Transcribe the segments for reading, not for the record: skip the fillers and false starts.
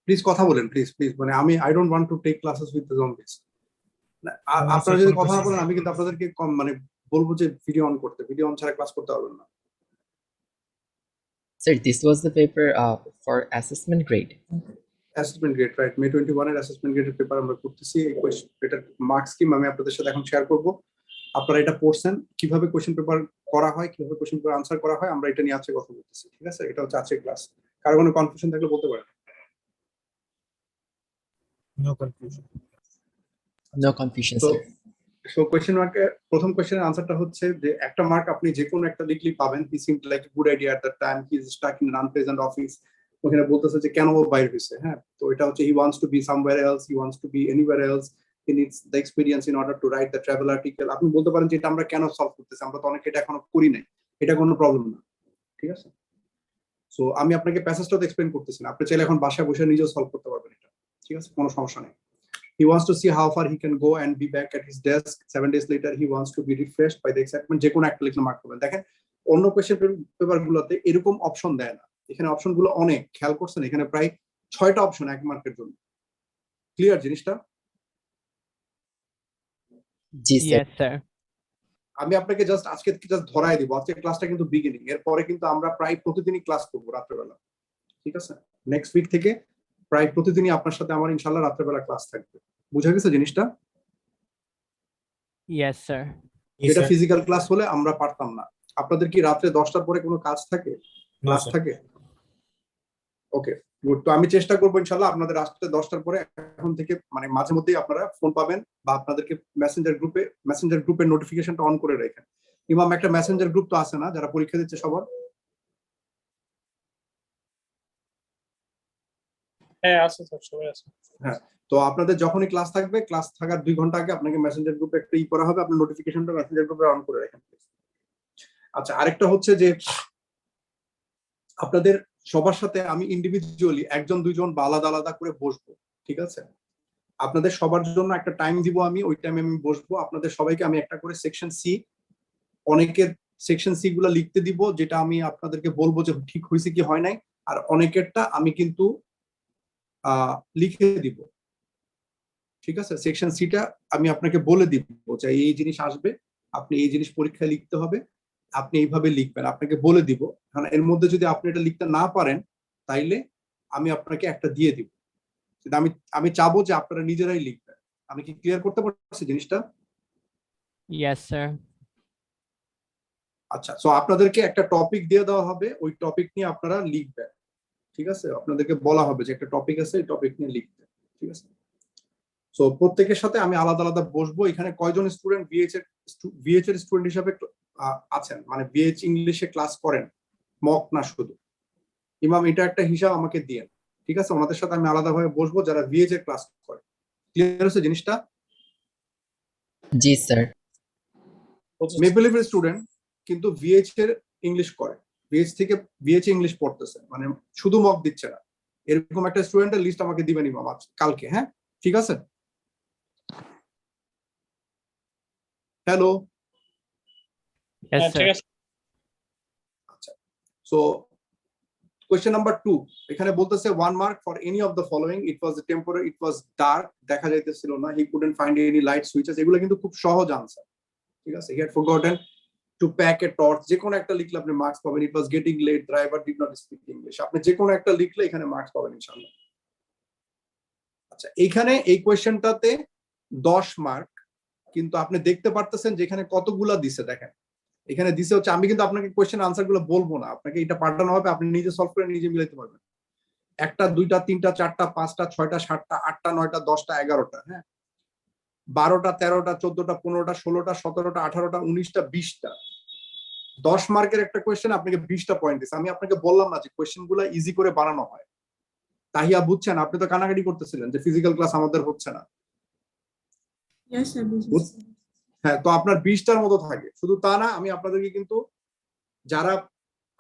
Please কথা বলেন, please please, মানে আমি I don't want to take classes with the zombies. আপনারা যদি কথা না বলেন আমি কিন্তু আপনাদেরকে মানে বলবো যে ভিডিও অন করতে, ভিডিও অন ছাড়া ক্লাস করতে পারবেন না। Sir, this was the paper for assessment grade. Assessment grade, right? May 21 এর অ্যাসেসমেন্ট গ্রেডের পেপার আমরা করতেছি। এই কোয়েশ্চন, এটার মার্কস স্কিম আমি আপনাদের সাথে এখন শেয়ার করব। আপনারা এটা পড়ছেন, কিভাবে কোয়েশ্চেন পেপার করা হয়, কিভাবে কোয়েশ্চেন পেপার আনসার করা হয়, আমরা এটা নিয়ে আজকে কথা বলতেছি। ঠিক আছে, এটা হচ্ছে আজকের ক্লাস। কারো কোনো কনফিউশন থাকলে বলতে পারেন। No confusion. No confusion, তো sir. সো কোয়েশ্চেন মার্কের প্রথম কোয়েশ্চেনের আনসারটা হচ্ছে যে একটা মার্ক আপনি যে কোনো একটা লিখলেই পাবেন। He seemed like good idea at the time he is stuck in unpleasant office. ওখানে বলতেছে যে কেন ও বাইরে হয়েছে। হ্যাঁ, তো এটা হচ্ছে he wants to be somewhere else, he wants to be anywhere else, he needs the experience in order to write the travel article. আপনি বলতে পারেন যে এটা আমরা কেন সলভ করতেছি, আমরা তো অনেকে এটা এখনো করি নাই, এটা কোনো প্রবলেম না। ঠিক আছে, সো আমি আপনাকে প্যাসেজটা তো এক্সপ্লেন করতেছি না, আপনি চাইলে এখন বাসায় বসে নিজেও সলভ করতে পারবেন এটা। ঠিক আছে, কোনো সমস্যা নেই। He wants to see how far he can go and be back at his desk 7 days later. He wants to be refreshed by the excitement. যে কোনো একটা লিখলে মার্ক পাবেন। দেখেন অন্য কোয়েশ্চেন পেপার গুলোতে এরকম অপশন দেয় না, এখানে অপশন গুলো অনেক, খেয়াল করছেন? এখানে প্রায় 6টা অপশন 1 মার্কের জন্য। ক্লিয়ার জিনিসটা? জি স্যার। Yes, sir. আমি আপনাকে জাস্ট আজকে ধরায় দিব, আজকে ক্লাসটা কিন্তু বিগিনিং, এরপরে কিন্তু আমরা প্রায় প্রতিদিনই ক্লাস করবো রাত্রেবেলা। ঠিক আছে, নেক্সট উইক থেকে প্রায় প্রতিদিনই আপনার সাথে আমার ইনশাআল্লাহ রাত্রেবেলা ক্লাস থাকবে। বুঝা গেছে জিনিসটা? Yes, sir. এটা ফিজিক্যাল ক্লাস হলে আমরা পারতাম না। আপনাদের কি রাত্রে 10টার পরে কোনো কাজ থাকে, ক্লাস থাকে? ওকে, গুড। তো আমি চেষ্টা করবো ইনশাআল্লাহ আপনাদের রাত্রে 10টার পরে এখন থেকে, মানে মাঝে মধ্যেই আপনারা ফোন পাবেন বা আপনাদেরকে মেসেঞ্জার গ্রুপের নোটিফিকেশনটা অন করে রাখেন। ইমাম, একটা মেসেঞ্জার গ্রুপ তো আছে না যারা পরীক্ষা দিচ্ছে সবার? হ্যাঁ আছে স্যার, সবাই আছে। হ্যাঁ, তো আপনাদের যখনই ক্লাস থাকবে, ক্লাস থাকার 2 ঘন্টা আগে আপনাকে মেসেঞ্জার গ্রুপে একটা করা হবে, আপনার নোটিফিকেশনটা মেসেঞ্জার গ্রুপে অন করে রাখেন। আচ্ছা, আরেকটা হচ্ছে যে আপনাদের সবার সাথে আমি ইন্ডিভিজুয়ালি 1-2 জন বা আলাদা আলাদা করে বসবো। ঠিক আছে, আপনাদের সবার জন্য একটা টাইম দিব, আমি ওই টাইমে আমি বসবো। আপনাদের সবাইকে আমি একটা করে সেকশন সি, অনেকের সেকশন সি গুলা লিখতে দিব, যেটা আমি আপনাদেরকে বলবো যে ঠিক হয়েছে কি হয় নাই, আর অনেকেরটা আমি কিন্তু লিখে দিব। ঠিক আছে, সেকশন সিটা আমি আপনাকে বলে দিব যে এই জিনিস আসবে, আপনি এই জিনিস পরীক্ষায় লিখতে হবে, আপনি এইভাবে লিখবেন, আপনাকে বলে দিব। কারণ এর মধ্যে যদি আপনি এটা লিখতে না পারেন তাইলে আমি আপনাকে একটা দিয়ে দিব। আমি চাবো যে আপনারা নিজেরাই লিখবেন। আমি কি ক্লিয়ার করতে পারছি জিনিসটা? Yes, sir. আচ্ছা, সো আপনাদেরকে একটা টপিক দিয়ে দেওয়া হবে, ওই টপিক নিয়ে আপনারা লিখবেন। ঠিক আছে, আপনাদেরকে বলা হবে যে একটা টপিক আছে, এই টপিক নিয়ে লিখতে। ঠিক আছে, সো প্রত্যেকের সাথে আমি আলাদা আলাদা বসবো। এখানে কয়জন স্টুডেন্ট ভিএইচ এর স্টুডেন্ট হিসেবে আছেন, মানে ভিএইচ ইংলিশে ক্লাস করেন, মক না শুধু? ইমাম, এটা একটা হিসাব আমাকে দিয়েন। ঠিক আছে, ওনাদের সাথে আমি আলাদাভাবে বসবো যারা ভিএইচ এর ক্লাস করে। ক্লিয়ার হচ্ছে জিনিসটা? জি স্যার। মেপল লিফের স্টুডেন্ট কিন্তু ভিএইচ এর ইংলিশ করে, ভিএইচ থেকে ভিএইচ ইংলিশ পড়তেছে, মানে শুধু মক দিচ্ছে না। এরকম একটা স্টুডেন্টের লিস্ট আমাকে দিবেন ইমাম কালকে। হ্যাঁ, ঠিক আছে? হ্যালো? Yes, sir. আচ্ছা, সো কোয়েশ্চেন নাম্বার 2 এখানে বলতেছে 1 mark for any of the following. It was temporary, it was dark, দেখা যাইতেছিল না, he couldn't find any light switches. এগুলো কিন্তু খুব সহজ আনসার। ঠিক আছে, he had forgotten to pack a torch. যে কোনো একটা লিখলে আপনি মার্কস পাবেন। It was getting late, driver did not speak English. আপনি যে কোনো একটা লিখলে এখানে মার্কস পাবেন ইনশাআল্লাহ। আচ্ছা, এইখানে এই কোয়েশ্চেনটাতে 10 মার্ক, কিন্তু আপনি দেখতে পারতেছেন যে এখানে কতগুলা দিছে। দেখেন এখানে দিছে হচ্ছে, আমি কিন্তু আপনাকে কোয়েশ্চেন আনসার গুলো বলবো না, আপনাকে এটা পাঠানো হবে, আপনি নিজে সলভ করে নিজে মিলাইতে পারবেন। 1টা 2টা 3টা 4টা 5টা 6টা 7টা 8টা 9টা 10টা 11টা, হ্যাঁ, 12টা 13টা 14টা 15টা 16টা 17টা 18টা 19টা 20টা। 10 মার্কের একটা কোয়েশ্চেন আপনাকে 20টা পয়েন্ট দিছে। আমি আপনাকে বললাম না যে কোয়েশ্চেন গুলা ইজি করে বানানো হয়? তাহিয়া, বুঝছেন? আপনি তো কানাকাটি করতেছিলেন যে ফিজিক্যাল ক্লাস আমাদের হচ্ছে না। হ্যাঁ, তো আপনার 20টার মতো থাকে। শুধু তা না, আমি আপনাদেরকে কিন্তু যারা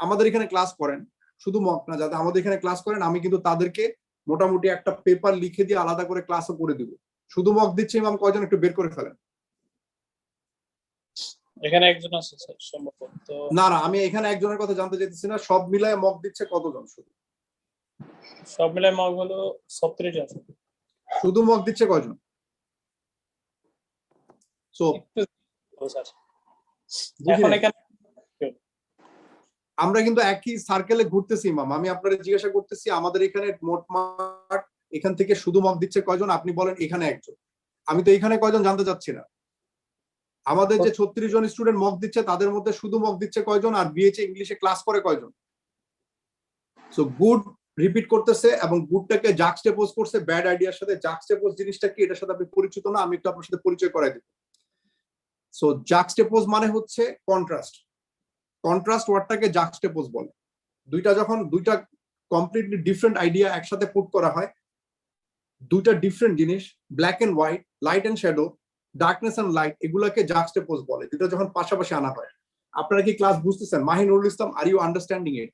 আমাদের এখানে ক্লাস করেন, শুধু মক না, যারা আমাদের এখানে ক্লাস করেন, আমি কিন্তু তাদেরকে মোটামুটি একটা পেপার লিখে দিয়ে আলাদা করে ক্লাসও করে দিব। শুধু মক দিচ্ছি ইমাম কয়জন, একটু বের করে ফেলেন। এখানে একজন আছে স্যার সম্ভবত। না না, আমি এখানে একজনের কথা জানতে চাইতেছি না, সব মিলায় মক দিচ্ছে কতজন শুধু? সব মিলে মক হলো 36 জন। শুধু মক দিচ্ছে কয়জন? সো একটু স্যার এখন এখানে আমরা কিন্তু একই সার্কেলে ঘুরতেছি ইমাম। আমি আপনাদের জিজ্ঞাসা করতেছি আমাদের এখানে মোটমাট এখান থেকে শুধু মক দিচ্ছে কয়জন, আপনি বলেন এখানে একজন। আমি তো এখানে কয়জন জানতে চাচ্ছি না। আমাদের যে 36 জন স্টুডেন্ট মক দিচ্ছে তাদের মধ্যে শুধু মক দিচ্ছে কয়জন আর বিএচএ ইংলিশে ক্লাস করে কয়জন? সো গুড রিপিট করতেছে এবং গুডটাকে জাক্সটেপোজ করছে ব্যাড আইডিয়ার সাথে। জাক্সটেপোজ জিনিসটা কি এটার সাথে আপনি পরিচিত না, আমি একটু আপনার সাথে পরিচয় করাই দেব। সো জাক্সটেপোজ মানে হচ্ছে কন্ট্রাস্ট। কন্ট্রাস্ট ওয়ার্ডটাকে জাক্সটেপোজ বলে। দুইটা কমপ্লিটলি ডিফারেন্ট আইডিয়া একসাথে পুট করা হয়, দুইটা ডিফারেন্ট জিনিস, black and white, light and shadow, darkness and light, এগুলাকে জাক্সটেপোজ বলে। দুটো যখন পাশাপাশি আনা হয়। আপনারা কি ক্লাস বুঝতেছেন? Mahinul Islam, are you understanding it?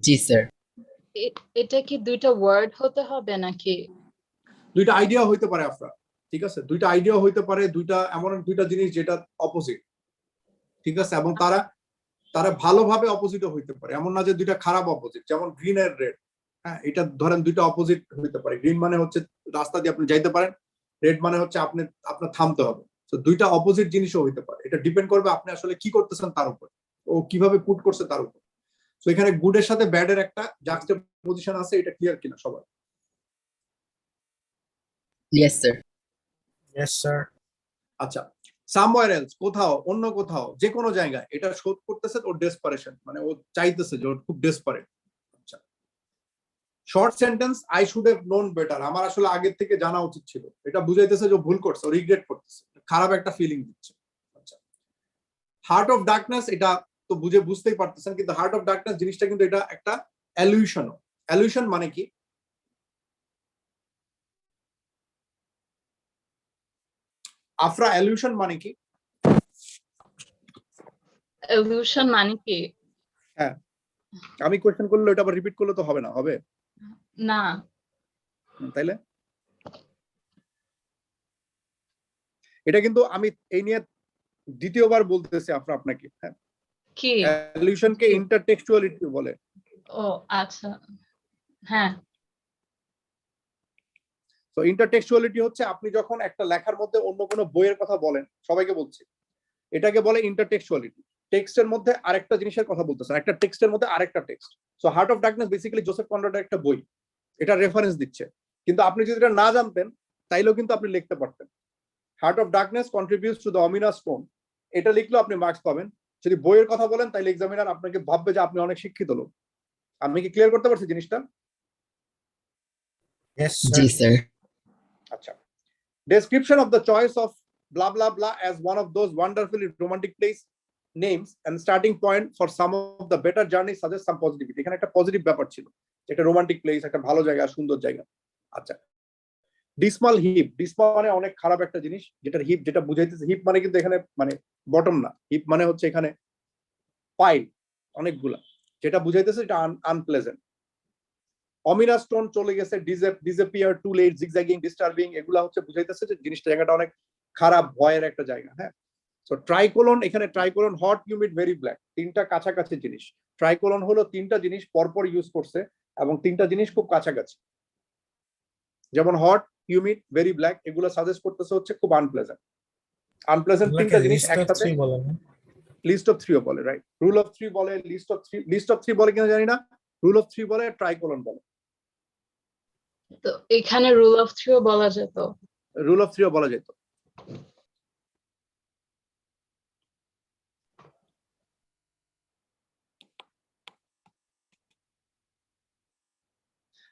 জি স্যার। এটা কি দুইটা ওয়ার্ড হতে হবে নাকি? দুইটা আইডিয়া হইতে পারে আপনার, ঠিক আছে? দুইটা আইডিয়া হইতে পারে, এমন দুইটা জিনিস যেটা অপোজিট, ঠিক আছে? এবং তারা ভালোভাবে অপোজিটও হইতে পারে, এমন না যে দুইটা খারাপ অপোজিট। যেমন গ্রিন আর রেড, হ্যাঁ, এটা ধরেন দুইটা অপোজিট হইতে পারে। গ্রিন মানে হচ্ছে রাস্তা দিয়ে আপনি যাইতে পারেন, রেড মানে হচ্ছে আপনার থামতে হবে। তো দুইটা অপোজিট জিনিসও হইতে পারে। এটা ডিপেন্ড করবে আপনি আসলে কি করতেছেন তার উপর, ও কিভাবে পুট করছে তার উপর। তো এখানে গুডের সাথে ব্যাডের একটা জাক্সটেপোজিশন আছে, এটা ক্লিয়ার কিনা সবার? Yes sir. Yes sir. আচ্ছা, somewhere else, কোথাও, অন্য কোথাও, যে কোনো জায়গায় এটা শোধ করতেছে ওর ডেসপারেশন, মানে ও চাইতেছে যে ওর খুব ডেসপারেট। আচ্ছা, short sentence, I should have known better, আমার আসলে আগের থেকে জানা উচিত ছিল। এটা বুঝাইতেছে যে ও ভুল করছে, ও রিগ্রেট করতেছে, খারাপ একটা ফিলিং দিচ্ছে। আচ্ছা, হার্ট অফ ডার্কনেস, এটা তো বুঝতেই পারতেছেন, কিন্তু হার্ট অফ ডার্কনেস জিনিসটা কিন্তু এটা একটা অ্যালিউশন। অ্যালিউশন মানে কি? আফরা, অ্যালিউশন মানে কি? ইলিউশন মানে কি? হ্যাঁ, আমি কোয়েশ্চেন করলে এটা আবার রিপিট করলে তো হবে না, হবে না। তাইলে এটা কিন্তু আমি এই নিয়ে দ্বিতীয়বার বলতেছি আপনাকে। হ্যাঁ, কি? অ্যালিউশনকে ইন্টারটেক্সচুয়ালিটি বলে। ও আচ্ছা, হ্যাঁ। তো ইন্টারটেক্সচুয়ালিটি হচ্ছে আপনি যখন একটা লেখার মধ্যে অন্য কোনো বইয়ের কথা বলেন, সবাইকে বলছি, এটাকে বলে ইন্টারটেক্সচুয়ালিটি। টেক্সটের মধ্যে আরেকটা জিনিসের কথা বলতেছেন, একটা টেক্সটের মধ্যে আরেকটা text. So Heart of Darkness basically Joseph কনরাডের একটা বই, এটা রেফারেন্স দিচ্ছে। কিন্তু আপনি যদি এটা না জানতেন তাইলেও কিন্তু আপনি লিখতে পারতেন, Heart of Darkness contributes to the ominous tone. এটা লিখলেও আপনি মার্কস পাবেন। যদি বইয়ের কথা বলেন তাইলে এক্সামিনার আপনাকে ভাববে যে আপনি অনেক শিক্ষিত লোক। আমি কি ক্লিয়ার করতে পারছি জিনিসটা? জি স্যার। আচ্ছা, description of the choice of blah blah blah as one of those wonderfully romantic place names and starting point for some of the better journey suggests some positivity. এখানে একটা পজিটিভ ব্যাপার ছিল, একটা romantic place, একটা ভালো জায়গা, সুন্দর জায়গা। আচ্ছা, ডিসমাল হিপ, ডিসমাল মানে অনেক খারাপ একটা জিনিস, যেটা হিপ, যেটা বুঝাইতেছে, হিপ মানে কিন্তু এখানে মানে বটম না, হিপ মানে হচ্ছে এখানে পাইল, অনেকগুলা, যেটা বুঝাইতেছে এটা আনপ্লেজেন্ট। অমিনা স্টোন চলে গেছে, ডিসঅ্যাপিয়ার, টু লেট, জিগজ্যাগিং, ডিস্টার্বিং, এগুলা হচ্ছে বুঝাইতেছে যে জিনিসটা, জায়গাটা অনেক খারাপ, ভয়ের একটা জায়গা। হ্যাঁ, সো ট্রাইকোলন, এখানে ট্রাইকোলন, হট, হিউমিড, ভেরি ব্ল্যাক, তিনটা কাছাকাছি জিনিস। ট্রাইকোলন হলো তিনটা জিনিস পরপর ইউজ করছে এবং তিনটা জিনিস খুব কাছাকাছি, যেমন হট, হিউমিড, ভেরি ব্ল্যাক, এগুলো সাজেস্ট করতেছে হচ্ছে খুব আনপ্লেজেন্ট। আনপ্লেজেন্ট তিনটা জিনিস একসাথে লিস্ট অফ থ্রি বলে, রাইট? রুল অফ থ্রি বলে, লিস্ট অফ থ্রি বলে কিনা জানি না, রুল অফ থ্রি বলে, ট্রাইকোলন বলে। তো এখানে রুল অফ থ্রিও বলা যেত। রুল অফ থ্রিও বলা যেত।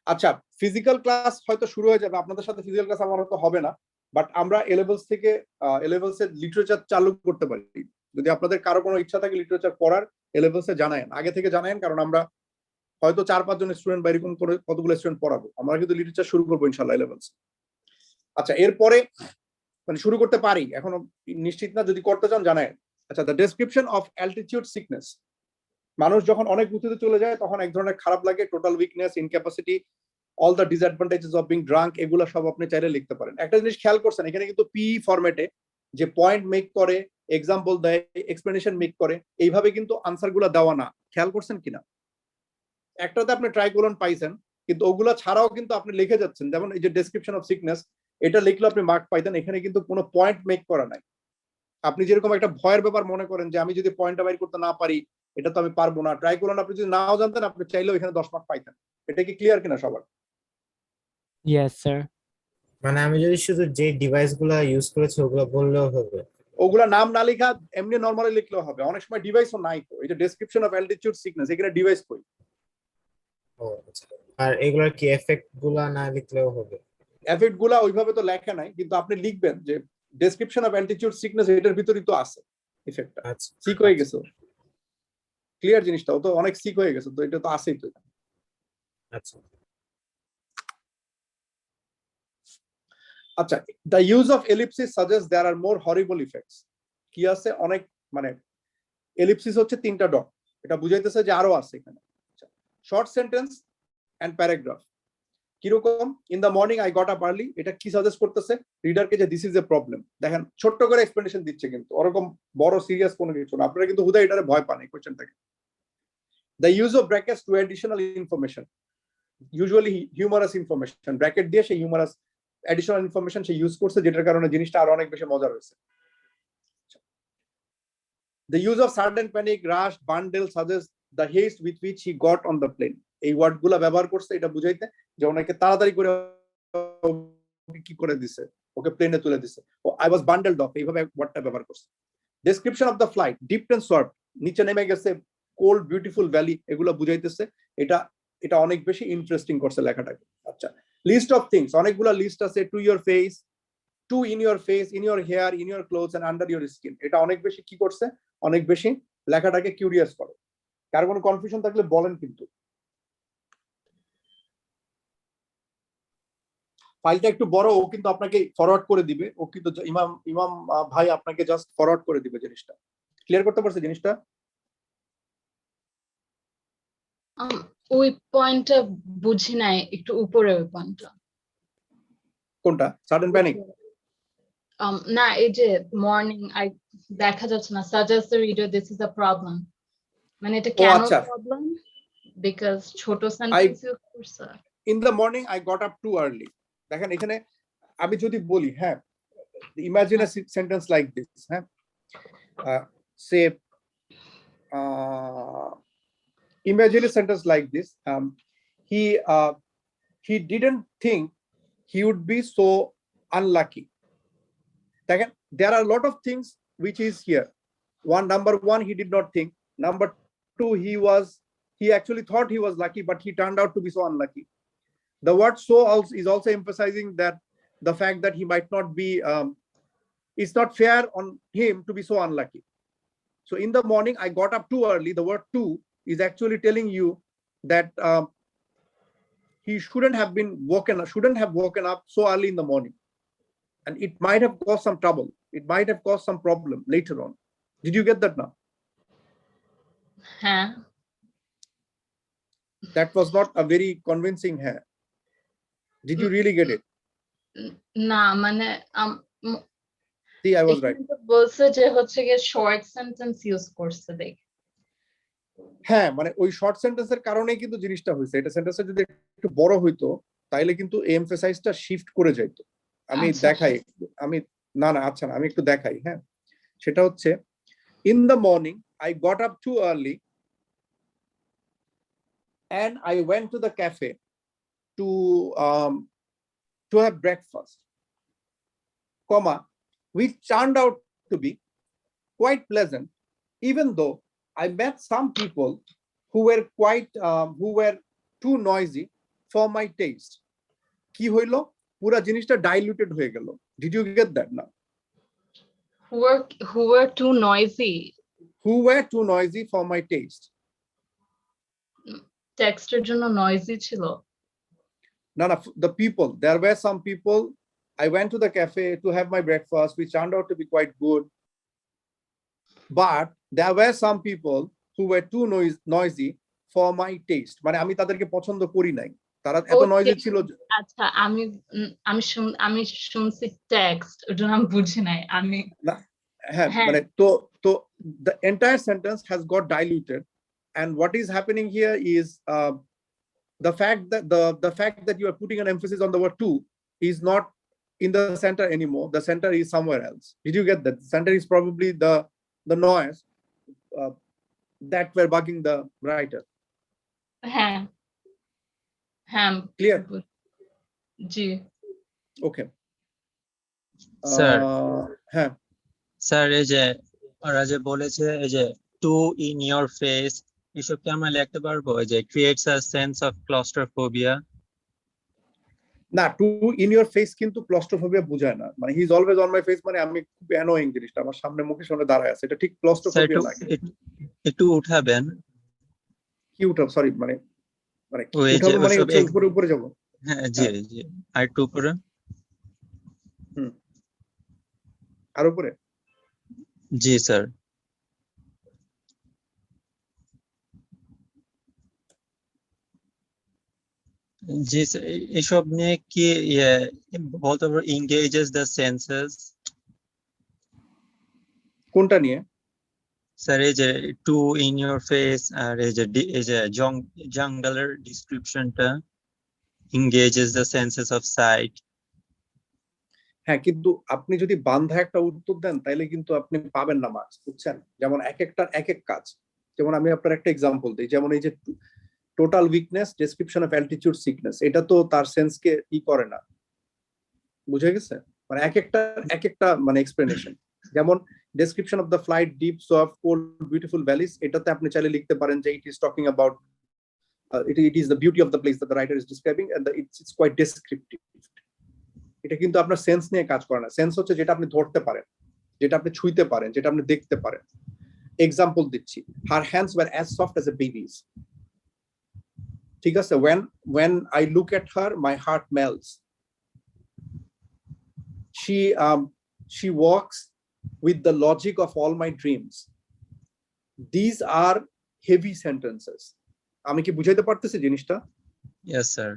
আচ্ছা, ফিজিক্যাল ক্লাস হয়তো শুরু হয়ে যাবে আপনাদের সাথে, ফিজিক্যাল ক্লাস আমার হয়তো হবে না, বাট আমরা এ লেভেলস থেকে এর লিটারেচার চালু করতে পারি। যদি আপনাদের কারো কোনো ইচ্ছা থাকে লিটারেচার পড়ার, এ লেভেলসে জানায়েন, আগে থেকে জানায়েন, কারণ আমরা হয়তো 4-5 জন স্টুডেন্ট বা এরকম করে কতগুলো স্টুডেন্ট পড়াবো, আমরা কিন্তু লিটারেচার শুরু করবো ইনশাআল্লাহ এ লেভেলস। আচ্ছা, এরপরে মানে শুরু করতে পারি, এখনো নিশ্চিত না, যদি করতে চান জানায়েন। আচ্ছা, the description of altitude sickness, মানুষ যখন অনেক উঁচুতে চলে যায় তখন এক ধরনের খারাপ লাগে, total weakness, incapacity, all the disadvantages of being drunk, এগুলো সব আপনি চাইলে লিখতে পারেন। একটা জিনিস খেয়াল করছেন, এখানে কিন্তু পি ফরম্যাটে যে পয়েন্ট মেক করে, এক্সাম্পল দেয়, এক্সপ্লেনেশন মেক করে, এইভাবে কিন্তু আনসার গুলা দেওয়া না, খেয়াল করছেন কিনা? একটাতে আপনি ট্রাইকোলন পাইছেন, কিন্তু ওগুলা ছাড়াও কিন্তু আপনি লিখে যাচ্ছেন, যেমন এই যে ডেসক্রিপশন অফ সিকনেস, এটা লিখলে আপনি মার্ক পাইতেন, এখানে কিন্তু কোনো পয়েন্ট মেক করা নাই। আপনি যেরকম একটা ভয়ের ব্যাপার মনে করেন যে আমি যদি পয়েন্টটা বাইর করতে না পারি, এটা তো আমি পারবো না, ট্রাইকোলন আপনি যদি নাও জানতেন আপনি চাইলেও এখানে 10 মার্ক পাইতেন। এটা কি ক্লিয়ার কিনা সবার? Yes, sir. মানে আমি যদি শুধু যে ডিভাইস গুলা ইউজ করেছি ওগুলো বললেও হবে? ওগুলা নাম না লেখা এমনি নরমালি লিখলেও হবে, অনেক সময় ডিভাইসও নাই তো। এই যে ডেসক্রিপশন অফ অ্যালটিটিউড সিকনেস, এখানে ডিভাইস কই? ও আচ্ছা, আর এগুলার কি এফেক্ট গুলা না লিখলেও হবে? এফেক্ট গুলা ওইভাবে তো লেখা নাই, কিন্তু আপনি লিখবেন যে ডেসক্রিপশন অফ অ্যালটিটিউড সিকনেস, এটার ভিতরই তো আছে ইফেক্টটা। আচ্ছা, সিক হয়ে গেছে, ক্লিয়ার জিনিসটা, ও তো অনেক সিক হয়ে গেছে, তো এটা তো আছেই তো। আচ্ছা। আচ্ছা, the use of ellipsis suggest there are more horrible effects. কি আছে, অনেক মানে এলিপসিস হচ্ছে 3টা ডট, এটা বুঝাইতেছে যে আরো আছে এখানে। শর্ট সেন্টেন্স এন্ড প্যারাগ্রাফ কিরকম? In the morning I got up early, এটা কি সাজেস্ট করতেছে রিডারকে যে দিস ইজ এ প্রবলেম। দেখেন ছোট্ট করে এক্সপ্লেনেশন দিচ্ছে, কিন্তু ওরকম বড় সিরিয়াস কোনো কিছু না, আপনারা কিন্তু হুদাই এটারে ভয় পান এই কোশ্চেনটাকে। The use of brackets to additional information, usually humorous information, bracket দিয়ে সেই হিউমারাস অ্যাডিশনাল ইনফরমেশন সে ইউজ করছে, যেটার কারণে জিনিসটা আরো অনেক বেশি মজা হয়েছে। The use of sudden panic, rush, bundle suggests the haste with which he got on the plane. এই ওয়ার্ড গুলা ব্যবহার করছে এটা বুঝাইতে যে ওনাকে তাড়াতাড়ি করে কি করে দিছে, ওকে প্লেনে তুলে দিছে। ও আই ওয়াজ বান্ডেলড অফ, এইভাবে ওয়ার্ডটা ব্যবহার করছে। Description of the flight, deep and short, নিচে নেমে গেছে, কোল্ড বিউটিফুল ভ্যালি, এগুলো বুঝাইতেছে। এটা এটা অনেক বেশি ইন্টারেস্টিং করছে লেখাটাকে। আচ্ছা, লিস্ট অফ থিংস, অনেকগুলা লিস্ট আছে, to your face, to in your face, in your hair, in your clothes and under your skin. এটা অনেক বেশি কি করছে, অনেক বেশি লেখাটাকে কিউরিয়াস করে। কার কোনো কনফিউশন থাকলে বলেন কিন্তু। ফাইলটা একটু বড়, ও কিন্তু আপনাকে ফরওয়ার্ড করে দিবে, ও কিন্তু ইমাম ইমাম ভাই আপনাকে জাস্ট ফরওয়ার্ড করে দিবে জিনিসটা। ক্লিয়ার করতে পারছে জিনিসটা? ওই পয়েন্টটা বুঝি নাই, একটু উপরে ওই পয়েন্টটা। কোনটা? Sudden panic? না, এই যে মর্নিং আই দেখা যাচ্ছে না, suggest the reader this is a problem, মানে এটা কেন আচ্ছা। প্রবলেম? বিকজ ছোট সেন্টেন্স ইউজ করছে। In the morning I got up too early. দেখেন এখানে আমি যদি বলি, হ্যাঁ, imagine a sentence like this, হ্যাঁ, সে imagine a sentence like this, he didn't think he would be so unlucky. There are a lot of things which is here. Number one, he did not think. Number two, he actually thought he was lucky, but he turned out to be so unlucky. The word so is also emphasizing that the fact that he might not be, it's not fair on him to be so unlucky. So in the morning I got up too early, the word too is actually telling you that he shouldn't have woken up so early in the morning, and it might have caused some trouble, it might have caused some problem later on. Did you get that now? হ্যাঁ, That was not a very convincing hair. Did you really get it? না মানে See, I was right. বলছে যে হচ্ছে গিয়ে short sentence use করছে দেখ। হ্যাঁ, মানে ওই শর্ট সেন্টেন্সের কারণেই কিন্তু জিনিসটা হয়েছে। এটা সেন্টেন্সটা যদি একটু বড় হইতো তাইলে কিন্তু এমফাসাইজটা শিফট করে যাইতো। আমি দেখাই, আমি না আচ্ছা না, আমি একটু দেখাই। হ্যাঁ, সেটা হচ্ছে in the morning I got up too early and I went to the cafe to have breakfast, comma, which turned out to be quite pleasant, even though I met some people who were too noisy for my taste. কি হইলো, পুরা জিনিসটা diluted হয়ে গেল। Did you get that now? Who were too noisy? Who were too noisy for my taste? টেক্সটের জন্য noisy ছিল। No, the people. There were some people. I went to the cafe to have my breakfast, which turned out to be quite good. But there were some people who were too noisy for my taste. মানে আমি তাদেরকে পছন্দ করি নাই, তারা এত noisy ছিল। আচ্ছা, আমি শুনছি টেক্সট, ওটা আমি বুঝি নাই। আমি হ্যাঁ, মানে তো the entire sentence has got diluted, and what is happening here is the fact that you are putting an emphasis on the word to is not in the center anymore. The center is somewhere else. Did you get that? The center is probably the noise that were bugging the writer. Ham. Clear? G. Okay. Sir. হ্যাঁ sir এই যে ওরা যে বলেছে এই যে two in your face এসব কি আমরা লিখতে পারবো এই যে creates a sense of claustrophobia না টু ইন ইওর ফেস কিন্তু ক্লস্ট্রোফোবিয়া বোঝায় না মানে he is always on my face মানে আমি খুব অ্যানোয়িং জিনিসটা আমার সামনে মুখের সামনে দাঁড়ায় আছে এটা ঠিক স্যার ক্লস্ট্রোফোবিয়া লাগে একটু উঠাবেন কি উঠাব সরি মানে মানে ওই যে উঠাবো মানে ওসব হচ্ছে উপরে উপরে যাব হ্যাঁ জি জি আর একটু উপরে আর উপরে জি স্যার জি স্যার এসব নিয়ে কি বলতে পারবো engages the senses কোনটা নিয়ে স্যার এই যে টু ইন ইয়োর ফেস আর এই যে জঙ্গলের ডিসক্রিপশনটা engages the senses of sight হ্যাঁ কিন্তু আপনি যদি বান্ধা একটা উত্তর দেন তাহলে কিন্তু আপনি পাবেন না মার্কস বুঝছেন যেমন এক একটার এক এক কাজ যেমন আমি আপনার একটা এক্সাম্পল দিই যেমন এই যে total weakness description of altitude sickness এটা তো তার সেন্সকে ই করে না বুঝে গেছে মানে এক একটা মানে এক্সপ্লেনেশন যেমন description of the flight dips of cold beautiful valleys এটাতে আপনি চাইলে লিখতে পারেন যে it is talking about it is the beauty of the place that the writer is describing and it's quite descriptive এটা কিন্তু আপনার সেন্স নিয়ে কাজ করে না সেন্স হচ্ছে যেটা আপনি ধরতে পারেন যেটা আপনি ছুঁইতে পারেন যেটা আপনি দেখতে পারেন এক্সাম্পল দিচ্ছি her hands were as soft as a baby's ঠিক আছে when I look at her my heart melts she walks with the logic of all my dreams these are heavy sentences আমি কি বুঝাইতে পারতেছি জিনিসটা yes sir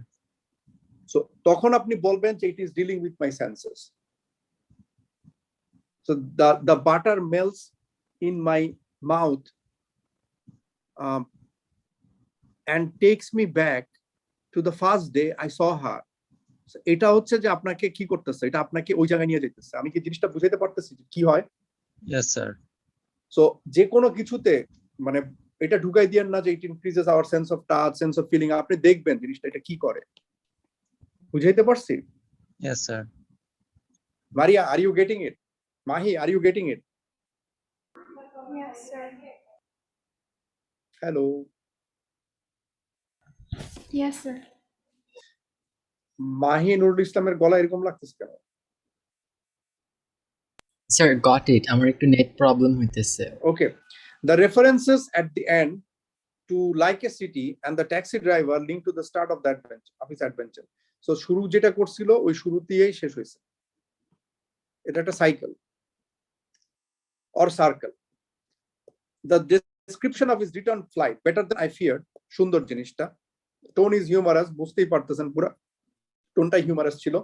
so তখন আপনি বলবেন যে it is dealing with my senses so the butter melts in my mouth and takes me back to the first day I saw her so এটা হচ্ছে যে আপনাকে কি করতেছে এটা আপনাকে ওই জায়গায় নিয়ে যাইতেছে আমি কি জিনিসটা বুঝাইতে পারতেছি কি হয় yes sir so যে কোনো কিছুতে মানে এটা ঢুকাই দিয়েন না যে it increases our sense of touch sense of feeling আপনি দেখবেন জিনিসটা এটা কি করে বুঝাইতে পারছি yes sir Maria are you getting it Mahi are you getting it Yes, sir. hello Yes, sir. Mahi Nurul ইসলামের গলা এরকম লাগতেছে কেন স্যার গট ইট আমার একটু নেট প্রবলেম হইতেছে okay the references at the end to like a city and the taxi driver linked to the start of that his adventure so শুরু যেটা করছিল ওই শুরুতেই শেষ হয়েছে এটা একটা cycle or circle the description of his return flight better than I feared সুন্দর জিনিসটা tone is humorous বুঝতেই পারতেছেন পুরো টোনটা হিউমারাস ছিল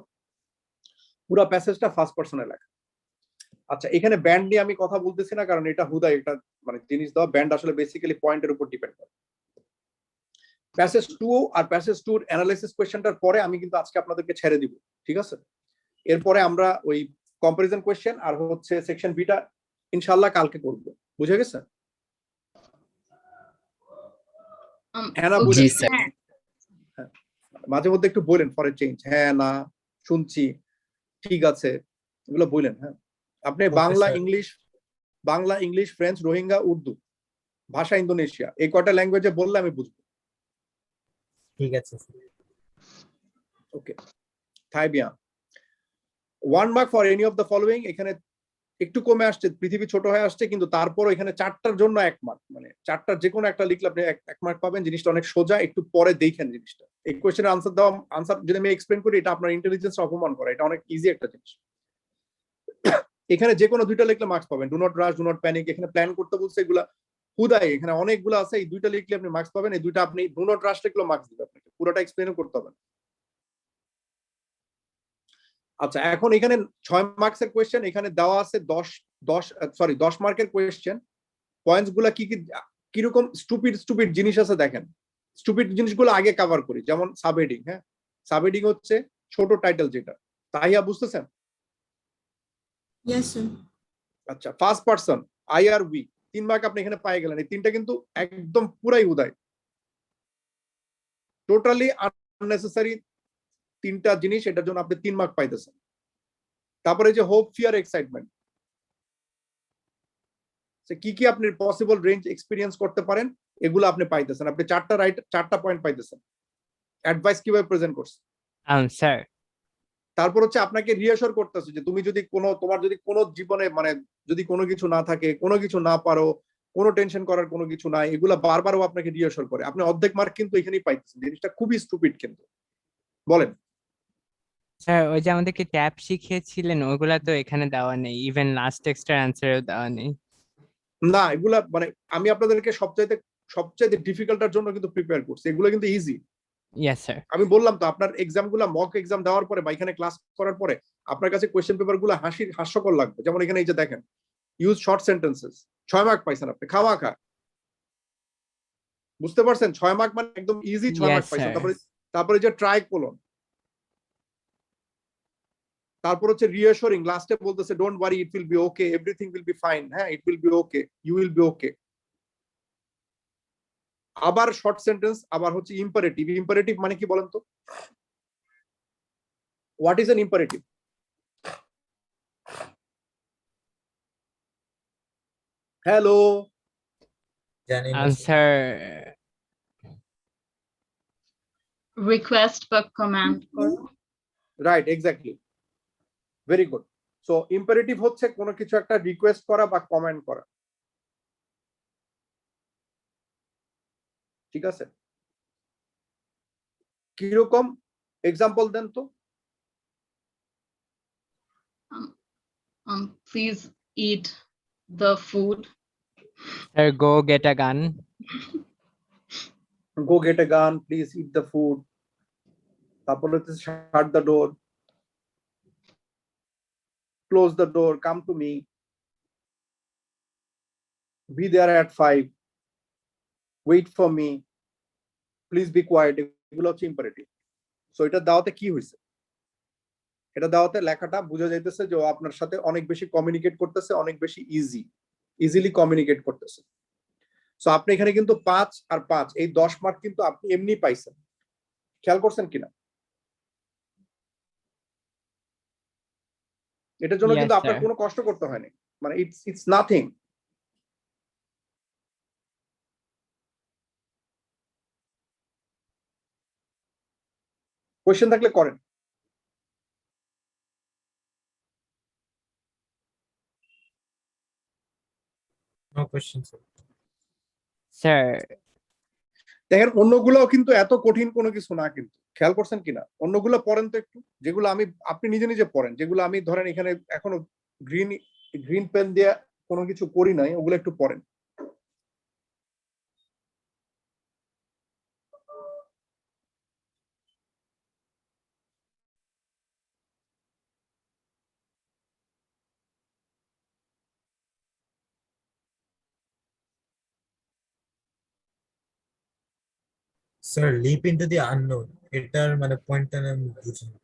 পুরো প্যাসেজটা ফার্স্ট পারসনে লেখা আচ্ছা এখানে ব্যান্ড নিয়ে আমি কথা বলতেছি না কারণ এটা হুদা একটা মানে জিনিস দেওয়া ব্যান্ড আসলে বেসিক্যালি পয়েন্টের উপর ডিপেন্ড করে প্যাসেজ 2 আর প্যাসেজ 2 এর অ্যানালাইসিস কোশ্চেনটার পরে আমি কিন্তু আজকে আপনাদেরকে ছেড়ে দিব ঠিক আছে এরপরে আমরা ওই কম্পারিজন কোশ্চেন আর হচ্ছে সেকশন বিটা ইনশাআল্লাহ কালকে করব বুঝে গেছে হ্যাঁ না জি বুঝে স্যার মাঝে মধ্যে একটু বলেন ফর এ চেঞ্জ হ্যাঁ না শুনছি ঠিক আছে এগুলো বলেন হ্যাঁ আপনি বাংলা ইংলিশ ফ্রেঞ্চ রোহিঙ্গা উর্দু ভাষা ইন্দোনেশিয়া এই কয়টা ল্যাঙ্গুয়েজে বললে আমি বুঝবো ঠিক আছে ওকে থাই বিয়া 1 mark for any of the following এখানে একটু কমে আসছে পৃথিবী ছোট হয়ে আসছে কিন্তু তারপর এখানে 4টার জন্য 1 মার্ক মানে 4টার যে কোনো একটা লিখলে আপনি 1 মার্ক পাবেন জিনিসটা অনেক সোজা একটু পরে দেখেন জিনিসটা এই কোশ্চেনের আনসার যদি আমি এক্সপ্লেন করি এটা আপনার ইন্টেলিজেন্স অপমান করে এটা অনেক ইজি একটা জিনিস এখানে যে কোনো দুইটা লিখলে মার্কস পাবেন do not rush do not panic এখানে প্ল্যান করতে বলছে এগুলা হুদাই এখানে অনেকগুলো আছে এই দুইটা লিখলে আপনি মার্কস পাবেন এই দুইটা আপনি ডু নট রাশ লিখলে মার্কস দিবে আপনাকে পুরোটা এক্সপ্লেন করতে হবে আচ্ছা এখন এখানে 6 মার্কসের কোশ্চেন এখানে দেওয়া আছে 10 মার্কের কোশ্চেন পয়েন্টস গুলা কি কি কিরকম স্টুপিড জিনিস আছে দেখেন স্টুপিড জিনিসগুলো আগে কভার করি, যেমন সাবহেডিং। হ্যাঁ, সাবহেডিং হচ্ছে ছোট টাইটেল যেটা, তাহিয়া বুঝতেছেন? Yes, sir. আচ্ছা, ফার্স্ট পারসন, আই আর উই, 3 মার্ক আপনি এখানে পেয়ে গেলেন। এই তিনটা কিন্তু একদম পুরাই উদয়, টোটালি আননেসেসারি তিনটা জিনিস, এটার জন্য আপনি 3 মার্ক পাইতেছেন। তারপরে যে হোপ, ফিয়ার, এক্সাইটমেন্ট, কি কি আপনি পসিবল রেঞ্জ এক্সপিরিয়েন্স করতে পারেন, এগুলো আপনি পাইতেছেন। আপনি 4টা রাইট, 4টা পয়েন্ট পাইতেছেন। অ্যাডভাইস কিভাবে প্রেজেন্ট করছে। Sir. তারপর হচ্ছে আপনাকে রিঅ্যাসিওর করতেছে যে তুমি যদি তোমার যদি কোনো জীবনে মানে যদি কোনো কিছু না থাকে, কোনো কিছু না পারো, কোনো টেনশন করার কোনো কিছু নাই, এগুলা বারবারও আপনাকে রিঅ্যাসিওর করে। আপনি অর্ধেক মার্ক কিন্তু এখানেই পাইতেছেন। জিনিসটা খুবই স্টুপিড কিন্তু। বলেন। স্যার ওই যে আমাদেরকে ট্যাপ শিখিয়েছিলেন ওগুলা তো এখানে দেওয়া নেই, ইভেন লাস্ট টেক্সটের অ্যান্সারেও দেওয়া নেই। না, এগুলা মানে আমি আপনাদেরকে সবচাইতে ডিফিকাল্টার জন্য কিন্তু প্রিপেয়ার করছি, এগুলো কিন্তু ইজি। Yes sir. আমি বললাম তো, আপনার এক্সাম গুলা, মক এক্সাম দেওয়ার পরে বা এখানে ক্লাস করার পরে আপনার কাছে কোয়েশ্চেন পেপার গুলো হাস্যকর লাগবে। যেমন এখানে এই যে দেখেন, ইউজ শর্ট সেন্টেন্সেস, 6 মার্ক পাইছেন আপনি খাওয়া। বুঝতে পারছেন? 6 মার্ক মানে একদম ইজি 6 মার্ক Yes, পাইছেন। sir. তারপরে যে ট্রাই কোলন, তারপর হচ্ছে রিঅ্যাসুরিং, লাস্টে বলতেছে don't worry, it will be okay, everything will be fine. হ্যাঁ, it will be okay, you will be okay. আবার শর্ট সেন্টেন্স, আবার হচ্ছে ইম্পারেটিভ। ইম্পারেটিভ মানে কি বলেন তো? What is an imperative? Hello, জানি না, sir. স্যার রিকোয়েস্ট বা কমান্ড করো। Right, exactly, very good. So imperative হচ্ছে কোনো কিছু একটা রিকোয়েস্ট করা বা কমেন্ট করা। ঠিক আছে, কিরকম এক্সাম্পল দেন তো? Please eat the food. Sir go get a gun. Go gate এ গান, প্লিজ ইট দ্য ফুড। তারপরে হচ্ছে shut the door, close the door, come to me, be there at 5, wait for me, please be quiet. এগুলো হচ্ছে imperative. So এটা দাওয়াতে কি হয়েছে? এটা দাওয়াতে লেখাটা বোঝা যাইতেছে যে ও আপনার সাথে অনেক বেশি কমিউনিকেট করতেছে, অনেক বেশি ইজিলি কমিউনিকেট করতেছে। সো আপনি এখানে কিন্তু 5 আর 5 এই 10 মার্ক কিন্তু আপনি এমনি পাইছেন। খেয়াল করছেন কিনা? এটার জন্য Yes, কিন্তু আপনার sir. কোনো কষ্ট করতে হয়নি, মানে ইটস নাথিং। কোয়েশ্চেন থাকলে করেন। No question, sir. স্যার দেখেন, অন্যগুলোও কিন্তু এত কঠিন কোনো কিছু না কিন্তু। খেয়াল করছেন কিনা? অন্যগুলো পড়েন তো একটু, যেগুলো আপনি নিজে নিজে পড়েন, যেগুলো আমি ধরেন এখানে এখনো গ্রিন পেন দিয়ে কোনো কিছু করি নাই, ওগুলো একটু পড়েন। Sir, leap into the unknown. এটার মানে পয়েন্টটা আমি বুঝিনি।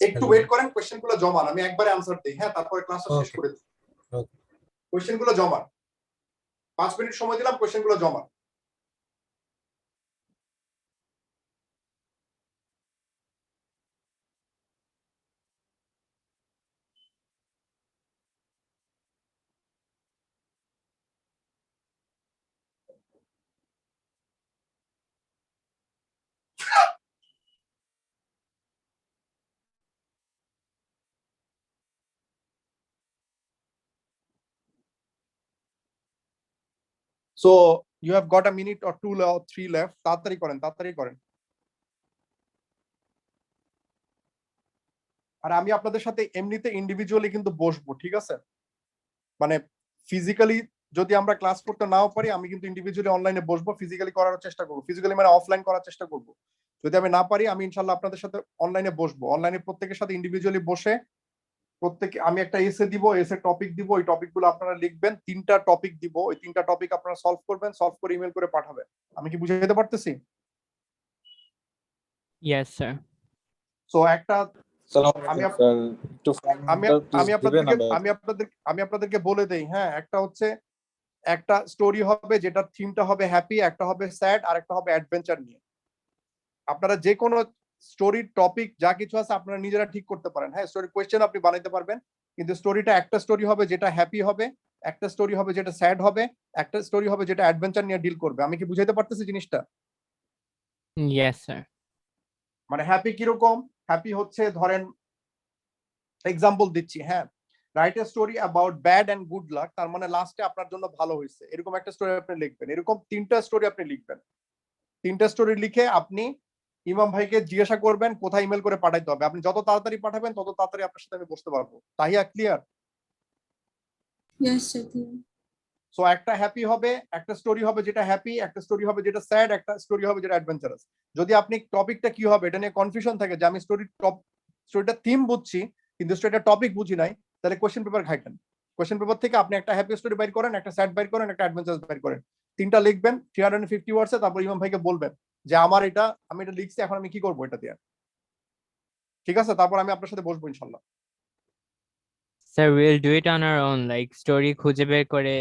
একটু Hello. ওয়েট করেন, কোয়েশ্চেন গুলো জমান, আমি একবারে আনসার দিই। হ্যাঁ, তারপরে ক্লাসটা শেষ Okay. করে দিই। Okay. কোয়েশ্চেন গুলো জমান, 5 মিনিট সময় দিলাম, কোয়েশ্চেন গুলো জমান। So you have got a minute or 2 or 3 left. তাড়াতাড়ি করেন, তাড়াতাড়ি করেন। আর আমি আপনাদের সাথে এমনিতে ইন্ডিভিজুয়ালি কিন্তু বসবো, ঠিক আছে? মানে ফিজিক্যালি যদি আমরা ক্লাস করতে নাও পারি, আমি কিন্তু ইন্ডিভিজুয়ালি অনলাইনে বসবো, ফিজিক্যালি করার চেষ্টা করবো। ফিজিক্যালি মানে অফলাইন করার চেষ্টা করবো। যদি আমি না পারি, আমি ইনশাল্লাহ আপনাদের সাথে অনলাইনে বসবো। অনলাইনে প্রত্যেকের সাথে ইন্ডিভিজুয়ালি বসে প্রত্যেকে আমি একটা এসে দিব, এসে টপিক দিব, ওই টপিকগুলো আপনারা লিখবেন। 3টা টপিক দিব, ওই 3টা টপিক আপনারা সলভ করবেন, সলভ করে ইমেল করে পাঠাবেন। আমি কি বুঝাইতে পারতেছি? Yes, sir. সো একটা আমি সালামালাইকুম স্যার, একটু আমি ফর্মটা প্লিজ আমি দিবেন আপনাদেরকে আমাকে। আমি আপনাদেরকে বলে দেই। হ্যাঁ, একটা হচ্ছে একটা স্টোরি হবে যেটার থিমটা হবে হ্যাপি, একটা হবে স্যাড, আর একটা হবে অ্যাডভেঞ্চার নিয়ে। আপনারা যে কোনো স্টোরির টপিক যা কিছু আছে আপনারা নিজেরা ঠিক করতে পারেন। হ্যাঁ, স্টোরি কোয়েশ্চেন আপনি বানাইতে পারবেন, কিন্তু স্টোরিটা একটা স্টোরি হবে যেটা হ্যাপি হবে, একটা স্টোরি হবে যেটা স্যাড হবে, একটা স্টোরি হবে যেটা অ্যাডভেঞ্চার নিয়ে ডিল করবে। আমি কি বুঝাইতে পারতেছি জিনিসটা? Yes, sir. মানে হ্যাপি কিরকম? হ্যাপি হচ্ছে ধরেন এক্সাম্পল দিচ্ছি। হ্যাঁ, right a story about bad and good luck, তার মানে লাস্টে আপনার জন্য ভালো হয়েছে, এরকম একটা স্টোরি আপনি লিখবেন। এরকম 3টা স্টোরি আপনি লিখবেন। 3টা স্টোরি লিখে আপনি ইমাম ভাইকে জিজ্ঞাসা করবেন কোথায় ইমেল করে পাঠাইতে হবে। আপনি যত তাড়াতাড়ি পাঠাবেন তত তাড়াতাড়ি আপনার সাথে আমি বসতে পারবো। Tahiya clear? Yes, sir. Clear. So একটা হ্যাপি হবে, একটা স্টোরি হবে যেটা হ্যাপি, একটা স্টোরি হবে যেটা স্যাড, একটা স্টোরি হবে যেটা অ্যাডভেঞ্চারাস। যদি আপনি টপিকটা কি হবে এটা নিয়ে কনফিউশন থাকে যে আমি স্টোরিটা থিম বুঝছি কিন্তু স্টোরিটা টপিক বুঝি নাই, তাহলে কোশ্চেন পেপার ঘাইটেন। কোশ্চেন পেপার থেকে আপনি একটা হ্যাপি স্টোরি বাইর করেন, একটা স্যাড বাইর করেন, একটা অ্যাডভেঞ্চারাস বাইর করেন। 3টা লিখবেন 350 ওয়ার্ডসে, তারপর ইমাম ভাইকে বলবেন যে আমি এটা লিখছি, এখন আমি কি করবো এটা দিয়ে। ঠিক আছে? তারপর আমি আপনার সাথে বসবো ইনশাল্লাহ। Sir, we'll do it on our own. Like story খুঁজে বের করে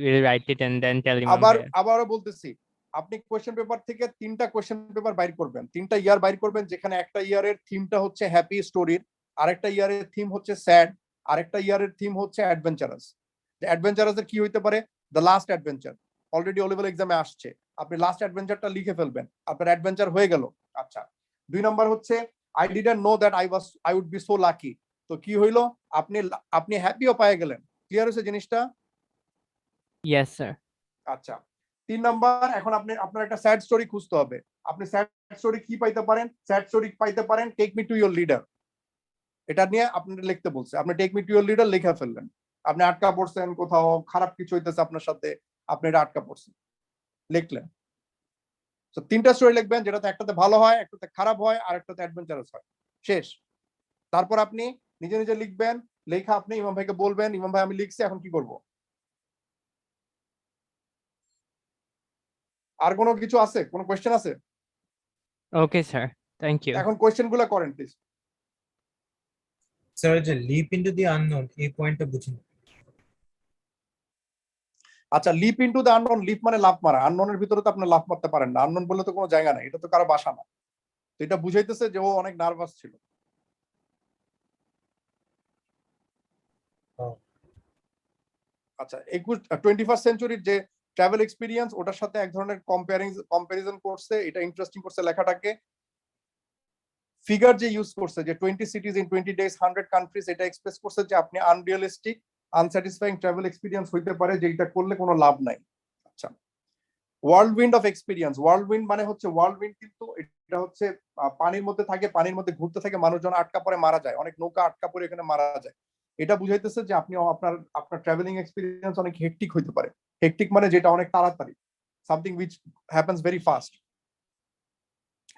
we'll write it and then tell Imam bhai. আবারও বলতেছি, আপনি কোশ্চেন পেপার থেকে 3টা কোশ্চেন পেপার বাইর করবেন, 3টা ইয়ার বাইর করবেন, যেখানে একটা ইয়ারের থিমটা হচ্ছে হ্যাপি স্টোরির, আরেকটা ইয়ারের থিম হচ্ছে স্যাড, আরেকটা ইয়ারের থিম হচ্ছে অ্যাডভেঞ্চারাস। অ্যাডভেঞ্চারাসের কি হইতে পারে? The last adventure. Already O level এক্সামে আসছে, আপনি লাস্ট অ্যাডভেঞ্চারটা লিখে ফেলবেন, আপনার অ্যাডভেঞ্চার হয়ে গেল। আচ্ছা, 2 নাম্বার হচ্ছে I didn't know that I would be so lucky. তো কি হইলো? আপনি হ্যাপিও পেয়ে গেলেন। ক্লিয়ার হয়েছে জিনিসটা? Yes, sir. আচ্ছা, 3 নাম্বার, এখন আপনার একটা স্যাড স্টোরি খুঁজতে হবে। আপনি স্যাড স্টোরি কি পাইতে পারেন? স্যাড স্টোরি পাইতে পারেন take me to your leader. এটা নিয়ে আপনাদের লিখতে বলছে, আপনি take me to your leader লিখে ফেললেন। আপনি আটকা পড়ছেন, কোথাও খারাপ কিছু হইতেছে আপনার সাথে, আপনি এটা আটকা পড়ছেন, লিখলেন। তো 3টা স্টোরি লিখবেন, যেটাতে একটাতে ভালো হয়, একটাতে খারাপ হয়, আর একটাতে অ্যাডভেঞ্চারাস হয়। শেষ। তারপর আপনি নিজে নিজে লিখবেন, লেখা আপনি ইমাম ভাইকে বলবেন, ইমাম ভাই আমি লিখছি, এখন কি করব? আর কোনো কিছু আছে? কোনো কোয়েশ্চেন আছে? Okay, sir. Thank you. এখন কোয়েশ্চেনগুলো করেন প্লিজ। স্যার, যে লিপ ইনটু দি আননোন এই পয়েন্টটা বুঝুন। আচ্ছা, leap into the unknown, leap মানে লাফ মারা। আননোনের ভিতরে তো আপনি লাফ মারতে পারেন না, আননোন বলে তো কোনো জায়গা নাই, এটা তো কারো বাসা না। তো এটা বুঝাইতেছে যে ও অনেক নার্ভাস ছিল। আচ্ছা, 21st সেঞ্চুরির যে ট্রাভেল এক্সপিরিয়েন্স, ওটার সাথে এক ধরনের কম্পারিজন করছে, এটা ইন্টারেস্টিং করছে লেখাটাকে। ফিগার যে ইউজ করছে যে 20 cities in 20 days 100 countries, এটা এক্সপ্রেস করছে যে আপনি আনরিয়ালিস্টিক আনস্যাটিসফাইং ট্রাভেল এক্সপিরিয়েন্স হইতে পারে, যেটা করলে কোনো লাভ নাই। আচ্ছা, world wind of experience. World wind মানে হচ্ছে ওয়ার্ল্ড উইন্ড, কিন্তু এটা হচ্ছে পানির মধ্যে থাকে, পানির মধ্যে ঘুরতে থাকে, মানুষজন আটকা পড়ে মারা যায়, অনেক নৌকা আটকা পড়ে এখানে মারা যায়। এটা বুঝাইতেছে যে আপনি আপনার ট্রাভেলিং এক্সপিরিয়েন্স অনেক হেক্টিক হইতে পারে। হেক্টিক মানে যেটা অনেক তাড়াতাড়ি, something which happens very fast.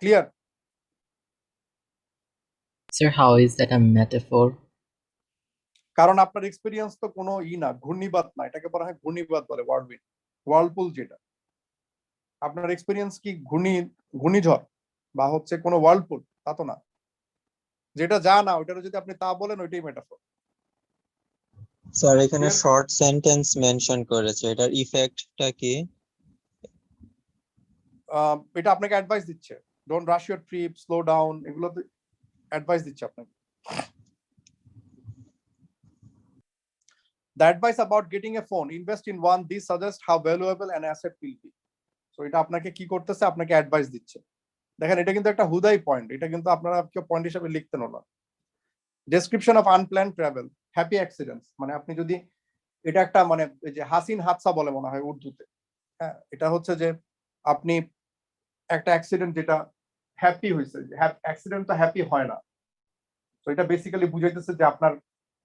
Clear? Sir, how is that a metaphor? কারণ আপনার এক্সপিরিয়েন্স তো কোনো না, ঘূর্ণিবাদ না, এটাকে বলা হয় ঘূর্ণিবাদ বলে, ওয়ার্ল্ড উইন্ড। ওয়ার্লপুল যেটা, আপনার এক্সপিরিয়েন্স কি ঘূর্ণিঝড় বা হচ্ছে কোনো ওয়ার্লপুল? তা তো না। যেটা যা না ওইটার যদি আপনি তা বলেন, ওইটাই মেটাফর। স্যার এখানে শর্ট সেন্টেন্স মেনশন করেছে, এটার ইফেক্টটা কি? এটা আপনাকে অ্যাডভাইস দিচ্ছে, don't rush your trip, slow down, এগুলো অ্যাডভাইস দিচ্ছে আপনাকে। The advice about getting a phone, invest in one, this suggests how valuable an asset will be. So এটা আপনাকে কি করতেছে? আপনাকে অ্যাডভাইস দিচ্ছে। দেখেন, এটা কিন্তু একটা হুদাই পয়েন্ট, এটা কিন্তু আপনারা কেউ পয়েন্ট হিসেবে লিখতেন না। Description of unplanned travel, happy accidents, মানে আপনি যদি এটা একটা মানে যে হাসিন হাদসা বলে মনে হয় উর্দুতে। হ্যাঁ, এটা হচ্ছে যে আপনি একটা অ্যাক্সিডেন্ট যেটা হ্যাপি হয়েছে, অ্যাক্সিডেন্ট তো হ্যাপি হয় না। তো এটা বেসিক্যালি বুঝাইতেছে যে আপনার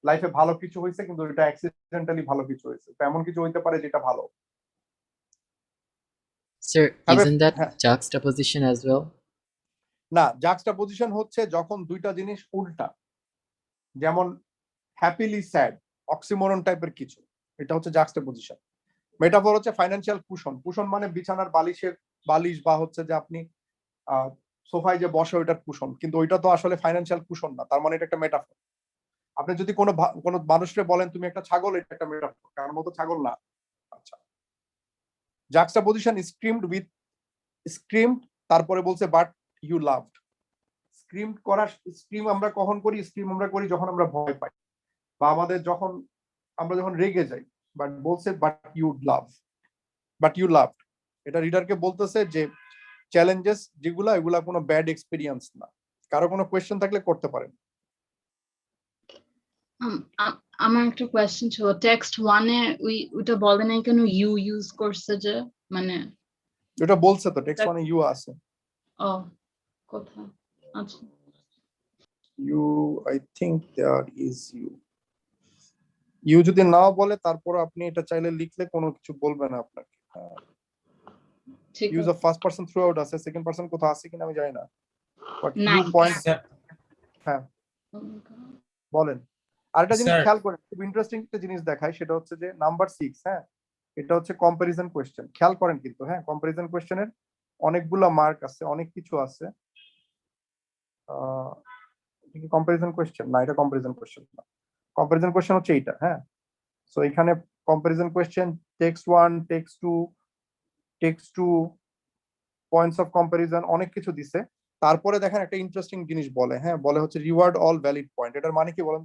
লাইফে ভালো কিছু হয়েছে, কিন্তু এটা অ্যাক্সিডেন্টালি ভালো কিছু হয়েছে। তো এমন কিছু হইতে পারে যেটা ভালো। Sir, isn't that হ্যাঁ, juxtaposition as well? না, জাক্সটাপোজিশন হচ্ছে যখন দুইটা জিনিস উল্টা। যেমন হ্যাপিলি স্যাড, অক্সিমোরন টাইপের কিছু। এটা হচ্ছে জাক্সটাপোজিশন। মেটাফর হচ্ছে ফাইন্যান্সিয়াল কুশন। কুশন মানে বিছানার বালিশ বা হচ্ছে যে আপনি সোফায় যে বসে ওইটার কুশন, কিন্তু ওইটা তো আসলে ফাইন্যান্সিয়াল কুশন না, তার মানে এটা একটা মেটাফর। আপনি যদি কোনো মানুষকে বলেন তুমি একটা ছাগল, এটা একটা মেটাফর, কারণ মতো ছাগল না। আচ্ছা, জাক্সটাপোজিশন স্ক্রিমড, তারপরে বলছে বাট ইউ লাভড। স্ক্রিম আমরা কখন করি? স্ক্রিম আমরা করি যখন আমরা ভয় পাই বা আমরা যখন রেগে যাই। বাট বলছে বাট ইউ লাভড। এটা রিডারকে বলতেছে যে চ্যালেঞ্জেস এগুলা কোনো ব্যাড এক্সপিরিয়েন্স না। কারো কোনো কোয়েশ্চেন থাকলে করতে পারেন। আমার একটা কোয়েশ্চেন ছিল, টেক্সট 1 এ ওইটা বলে নাই কেন ইউ ইউজ করছে যে, মানে এটা বলছে তো টেক্সট মানে ইউ আছে। ও কোথায়? আচ্ছা, you I think there is you যদি নাও বলে তারপর আপনি এটা চাইলে লিখলে কোনো কিছু বলবে না আপনাকে। ঠিক ইউজ আছে। Of first person through out আছে, সেকেন্ড পারসন কোথাও আছে কিনা আমি জানি না, বাট ইউ নাই। পয়েন্ট। স্যার হ্যাঁ বলেন। আরেকটা জিনিস স্যার। খেয়াল করেন, খুব ইন্টারেস্টিং একটা জিনিস দেখায়, সেটা হচ্ছে যে নাম্বার 6, হ্যাঁ এটা হচ্ছে কম্পারিজন কোয়েশ্চেন। খেয়াল করেন কিন্তু, হ্যাঁ কম্পারিজন কোয়েশ্চেনের অনেকগুলো মার্ক আছে, অনেক কিছু আছে। কম্পারিজন কোয়েশ্চেন না, এটা কম্পারিজন কোয়েশ্চেন না। কম্পারিজন কোয়েশ্চেন হচ্ছে এইটা, হ্যাঁ। সো এখানে comparison question text 1, text 2, points of comparison, অনেক কিছু দিছে। তারপরে দেখেন একটা ইন্টারেস্টিং জিনিস বলে, হ্যাঁ বলে হচ্ছে রিওয়ার্ড অল ভ্যালিড পয়েন্ট। এটার মানে কি বলেন?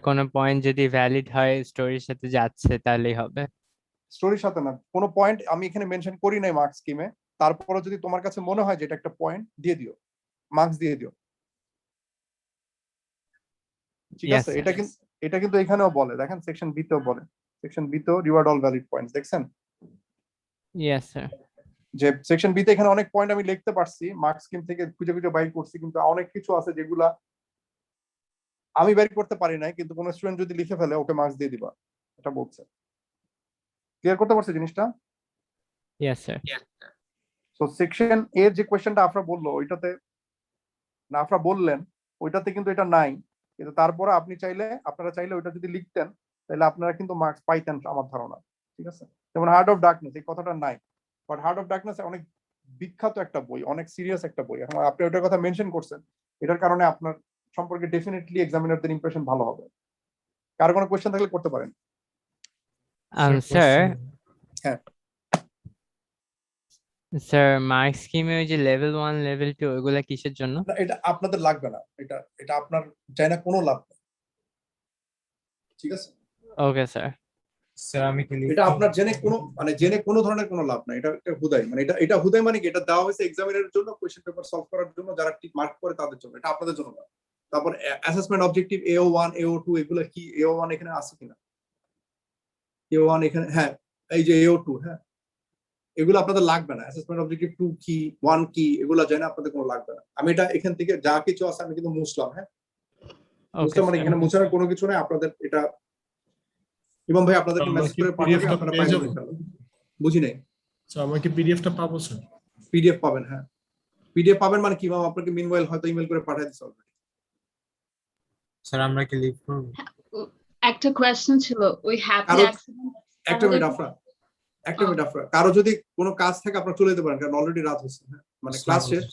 কোনো পয়েন্ট যদি ভ্যালিড হয় স্টোরির সাথে যাচ্ছে তাহলেই হবে। স্টোরির সাথে না, কোনো পয়েন্ট আমি এখানে মেনশন করি নাই মার্কস স্কিমে, তারপরে যদি তোমার কাছে মনে হয় যে এটা একটা পয়েন্ট, দিয়ে দিও, মার্কস দিয়ে দিও, ঠিক Yes, আছে? sir. এটা কিন্তু এখানেও বলে, দেখেন সেকশন বি তেও বলে, সেকশন বি তেও রিওয়ার্ড অল ভ্যালিড পয়েন্টস, দেখছেন? Yes, sir. যে সেকশন বি তে এখানে অনেক পয়েন্ট আমি লিখতে পারছি, মার্কস স্কিম থেকে খুঁজে খুঁজে বাইর করছি, কিন্তু অনেক কিছু আছে যেগুলা আমি বের করতে পারি নাই, কিন্তু কোন স্টুডেন্ট যদি লিখে ফেলে ওকে মার্কস দিয়ে দিবা, এটা বলছে। ক্লিয়ার করতে পারছে জিনিসটা? Yes, sir. সো সেকশন এর যে কোয়েশ্চেনটা আফরা বললো ওইটাতে না, আফরা বললেন ওইটাতে কিন্তু এটা নাই, কিন্তু তারপরে আপনারা চাইলে ওইটা যদি লিখতেন তাহলে আপনারা কিন্তু মার্কস পাইতেন আমার ধারণা, ঠিক আছে? যেমন হার্ট অফ ডার্কনেস, এই কথাটা নাই, বাট হার্ট অফ ডার্কনেস অনেক বিখ্যাত একটা বই, অনেক সিরিয়াস একটা বই। এখন আপনি ওটার কথা মেনশন করছেন, এটার কারণে আপনার সম্পর্কে ডেফিনেটলি এক্সামিনারদের ইমপ্রেশন ভালো হবে। কার কোনো কোয়েশ্চেন থাকলে করতে পারেন। Sir, হ্যাঁ স্যার মার্ক স্কিমে ওই যে লেভেল 1 লেভেল 2 ওগুলা কিসের জন্য? না, এটা আপনাদের লাগবে না, এটা আপনার চাই না, কোনো লাভ নেই, ঠিক আছে? Okay sir. স্যার আমি কি এটা আপনার জেনে কোনো ধরনের কোনো লাভ নাই, এটা হুদাই, মানে এটা হুদাই, মানে কি এটা দেওয়া হয়েছে এক্সামিনারের জন্য, কোশ্চেন পেপার সলভ করার জন্য, যারা ঠিক মার্ক করে তাদের জন্য, এটা আপনাদের জন্য না। তারপর অ্যাসেসমেন্ট অবজেক্টিভ AO1 AO2 এগুলো কি? AO1 এখানে আছে কিনা? AO1 এখানে, হ্যাঁ এই যে AO2, হ্যাঁ এগুলো আপনাদের লাগবে না। অ্যাসেসমেন্ট অবজেক্টিভ 2 কি 1 কি এগুলো জানে আপনাদের কোনো লাগবে না। আমি এটা এখান থেকে যা কিছু আছে আমি কিন্তু মুছলাম, হ্যাঁ ওকে মুছলাম, মানে এখানে মুছানোর কোনো কিছু নাই। আপনাদের এটা ইমাম ভাই আপনাদেরকে মেসেজ করে পাঠিয়ে আপনারা পাই যাবেন, বুঝি নাই। সো আমরা কি পিডিএফটা পাবো স্যার? পিডিএফ পাবেন, হ্যাঁ পিডিএফ পাবেন, মানে কি ইমাম আপনাকে মিনওয়াইল হয়তো ইমেল করে পাঠিয়ে দিছে অলরেডি। স্যার আমরা কি লিভ করব? একটা কোয়েশ্চেন ছিল, ওই হ্যাপি কারো- অ্যাক্সিডেন্ট একটা মিনিট আফরা, কারো যদি কোনো কাজ থাকে আপনারা চলে যেতে পারেন, কারণ অলরেডি রাত হয়েছে, হ্যাঁ মানে ক্লাস শেষ।